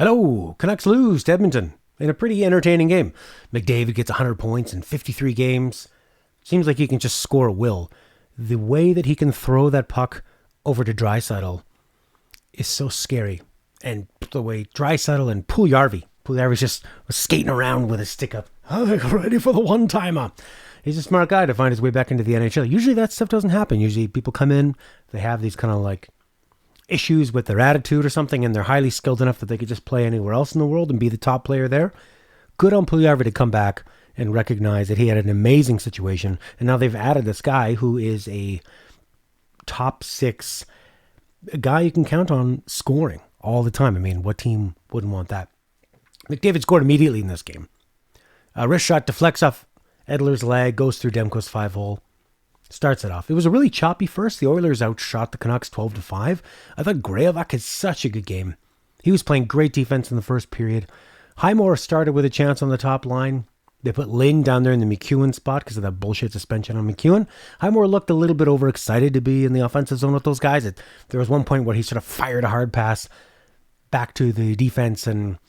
Hello, Canucks lose to Edmonton in a pretty entertaining game. McDavid gets 100 points in 53 games. Seems like he can just score at will. The way that he can throw that puck over to Draisaitl is so scary. And the way Draisaitl and Puljujarvi just was skating around with his stick up. Oh, ready for the one-timer. He's a smart guy to find his way back into the NHL. Usually that stuff doesn't happen. Usually people come in, they have these kind of like issues with their attitude or something, and they're highly skilled enough that they could just play anywhere else in the world and be the top player there. Good on Puljujarvi to come back and recognize that he had an amazing situation, and now they've added this guy who is a top six, a guy you can count on scoring all the time. I mean, what team wouldn't want that? McDavid scored immediately in this game. A wrist shot deflects off Edler's leg, goes through Demko's 5-hole. Starts it off. It was a really choppy first. The Oilers outshot the Canucks 12-5. I thought Graovac had such a good game. He was playing great defense in the first period. Highmore started with a chance on the top line. They put Ling down there in the McEwen spot because of that bullshit suspension on McEwen. Highmore looked a little bit overexcited to be in the offensive zone with those guys. There was one point where he sort of fired a hard pass back to the defense, and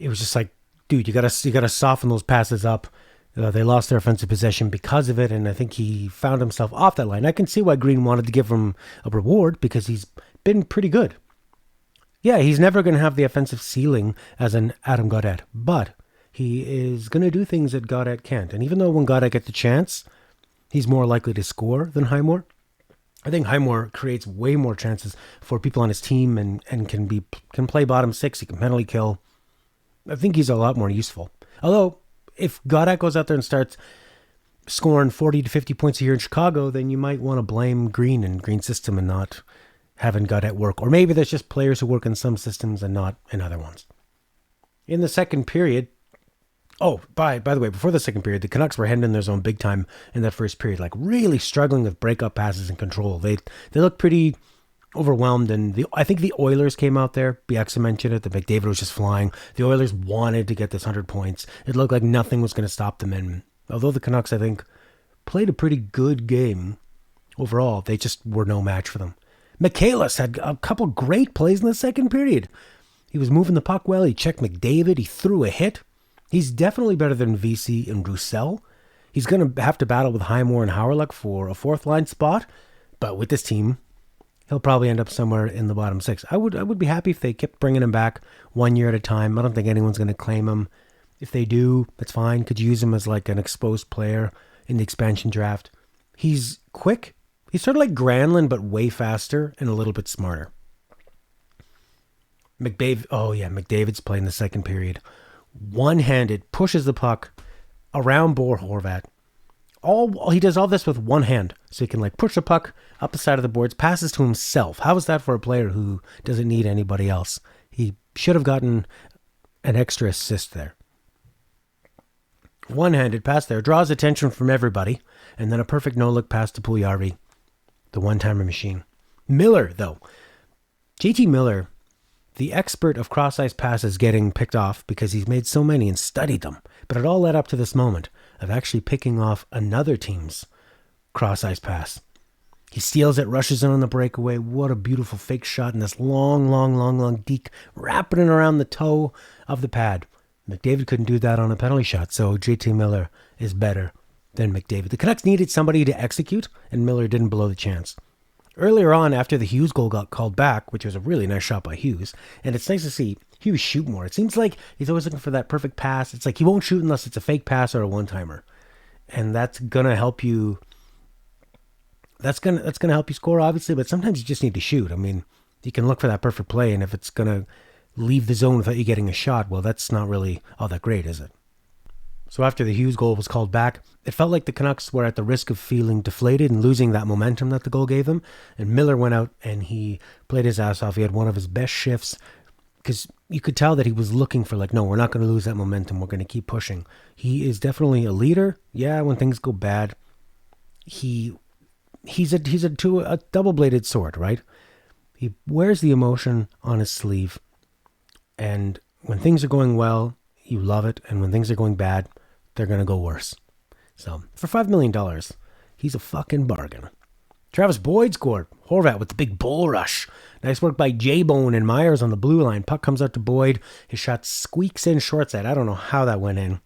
it was just like, dude, you gotta soften those passes up. They lost their offensive possession because of it, and I think he found himself off that line. I can see why Green wanted to give him a reward because he's been pretty good. Yeah, he's never going to have the offensive ceiling as an Adam Gaudette, but he is going to do things that Gaudette can't. And even though when Gaudette gets a chance, he's more likely to score than Highmore, I think Highmore creates way more chances for people on his team and can play bottom six. He can penalty kill. I think he's a lot more useful. Although, if Gaudette goes out there and starts scoring 40 to 50 points a year in Chicago, then you might want to blame Green and Green's system and not having Gaudette work. Or maybe there's just players who work in some systems and not in other ones. In the second period, by the way, before the second period, the Canucks were heading in their zone big time in that first period, like really struggling with breakup passes and control. They looked pretty overwhelmed, and I think the Oilers came out there. Bieksa mentioned it, that McDavid was just flying. The Oilers wanted to get this 100 points. It looked like nothing was going to stop them, and although the Canucks, I think, played a pretty good game overall, they just were no match for them. Michaelis had a couple great plays in the second period. He was moving the puck well. He checked McDavid. He threw a hit. He's definitely better than VC and Roussel. He's going to have to battle with Highmore and Hawryluk for a fourth-line spot, but with this team, he'll probably end up somewhere in the bottom six. I would be happy if they kept bringing him back 1 year at a time. I don't think anyone's going to claim him. If they do, that's fine. Could use him as like an exposed player in the expansion draft. He's quick. He's sort of like Granlund, but way faster and a little bit smarter. McDavid's playing the second period. One-handed, pushes the puck around Bo Horvat. He does all this with one hand, so he can like push the puck up the side of the boards, passes to himself. How is that for a player who doesn't need anybody else? He should have gotten an extra assist there. One-handed pass there, draws attention from everybody, and then a perfect no-look pass to Puljujarvi, the one-timer machine. Miller, though. JT Miller, the expert of cross-ice passes, getting picked off because he's made so many and studied them, but it all led up to this moment of actually picking off another team's cross-ice pass. He steals it, rushes in on the breakaway. What a beautiful fake shot in this long deke, wrapping it around the toe of the pad. McDavid couldn't do that on a penalty shot, so JT Miller is better than McDavid. The Canucks needed somebody to execute, and Miller didn't blow the chance. Earlier on, after the Hughes goal got called back, which was a really nice shot by Hughes, and it's nice to see Hughes shoot more. It seems like he's always looking for that perfect pass. It's like he won't shoot unless it's a fake pass or a one-timer. And that's going to help you. That's going to help you score, obviously, but sometimes you just need to shoot. I mean, you can look for that perfect play, and if it's going to leave the zone without you getting a shot, well, that's not really all that great, is it? So after the Hughes goal was called back, it felt like the Canucks were at the risk of feeling deflated and losing that momentum that the goal gave them. And Miller went out and he played his ass off. He had one of his best shifts because you could tell that he was looking for like, no, we're not going to lose that momentum. We're going to keep pushing. He is definitely a leader. Yeah, when things go bad, he's a double-bladed sword, right? He wears the emotion on his sleeve. And when things are going well, you love it. And when things are going bad, they're going to go worse. So for $5 million, he's a fucking bargain. Travis Boyd scored. Horvat with the big bull rush. Nice work by J-Bone and Myers on the blue line. Puck comes out to Boyd. His shot squeaks in short side. I don't know how that went in.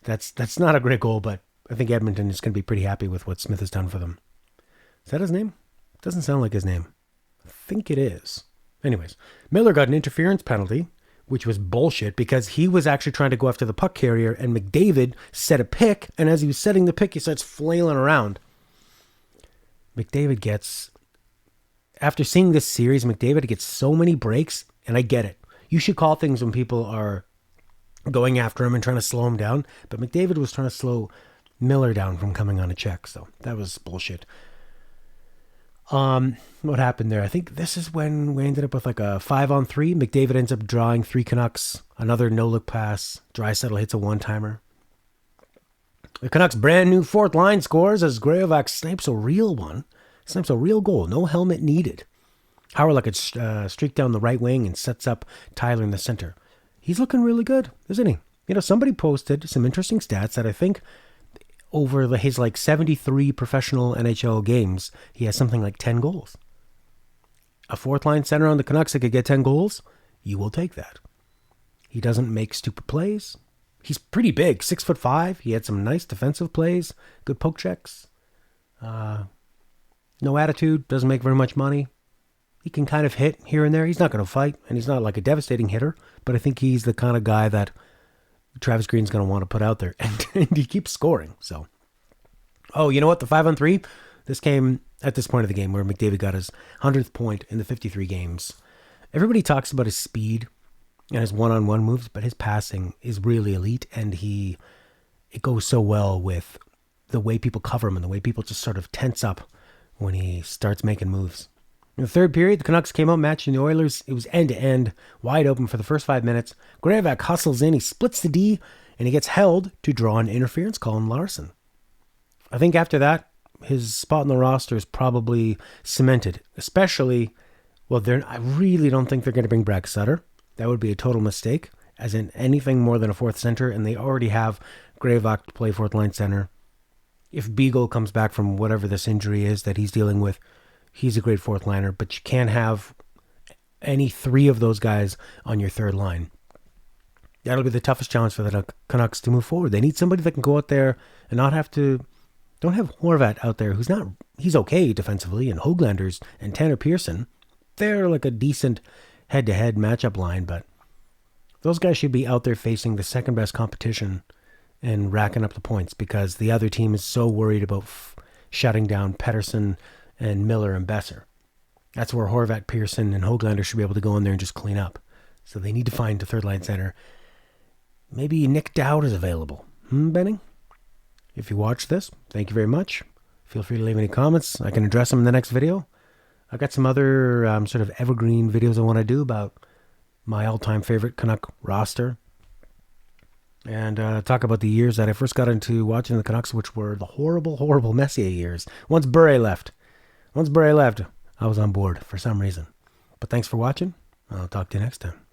That's not a great goal, but I think Edmonton is going to be pretty happy with what Smith has done for them. Is that his name? Doesn't sound like his name. I think it is. Anyways, Miller got an interference penalty, which was bullshit because he was actually trying to go after the puck carrier, and McDavid set a pick, and as he was setting the pick, he starts flailing around. McDavid gets, after seeing this series, McDavid gets so many breaks, and I get it. You should call things when people are going after him and trying to slow him down, but McDavid was trying to slow Miller down from coming on a check, so that was bullshit. What happened there? I think this is when we ended up with like a 5-on-3. McDavid ends up drawing 3 Canucks, another no-look pass. Draisaitl hits a one-timer. The Canucks' brand new fourth line scores as Graovac snipes a real goal. No helmet needed. Howard like a streak down the right wing and sets up Tyler in the center. He's looking really good, isn't he? You know, somebody posted some interesting stats that I think over his like 73 professional NHL games, he has something like 10 goals. A fourth line center on the Canucks that could get 10 goals, you will take that. He doesn't make stupid plays. He's pretty big, 6'5". He had some nice defensive plays, good poke checks. No attitude, doesn't make very much money. He can kind of hit here and there. He's not going to fight, and he's not like a devastating hitter, but I think he's the kind of guy that Travis Green's going to want to put out there, and he keeps scoring. So, oh, you know what? The 5-on-3, this came at this point of the game where McDavid got his 100th point in the 53 games. Everybody talks about his speed and his one-on-one moves, but his passing is really elite, and it goes so well with the way people cover him and the way people just sort of tense up when he starts making moves. In the third period, the Canucks came out matching the Oilers. It was end-to-end, wide open for the first 5 minutes. Graovac hustles in, he splits the D, and he gets held to draw an interference call on Larson. I think after that, his spot in the roster is probably cemented, especially, well, I really don't think they're going to bring Brad Sutter. That would be a total mistake, as in anything more than a fourth center, and they already have Graovac to play fourth line center. If Beagle comes back from whatever this injury is that he's dealing with, he's a great fourth liner, but you can't have any 3 of those guys on your third line. That'll be the toughest challenge for the Canucks to move forward. They need somebody that can go out there and don't have Horvat out there he's okay defensively, and Höglanders and Tanner Pearson, they're like a decent head-to-head matchup line, but those guys should be out there facing the second best competition and racking up the points because the other team is so worried about shutting down Pettersson and Miller and Besser. That's where Horvat, Pearson, and Höglander should be able to go in there and just clean up. So they need to find a third-line center. Maybe Nick Dowd is available. Benning? If you watch this, thank you very much. Feel free to leave any comments. I can address them in the next video. I got some other sort of evergreen videos I want to do about my all-time favorite Canuck roster. And talk about the years that I first got into watching the Canucks, which were the horrible, horrible Messier years. Once Bure left, I was on board for some reason. But thanks for watching. I'll talk to you next time.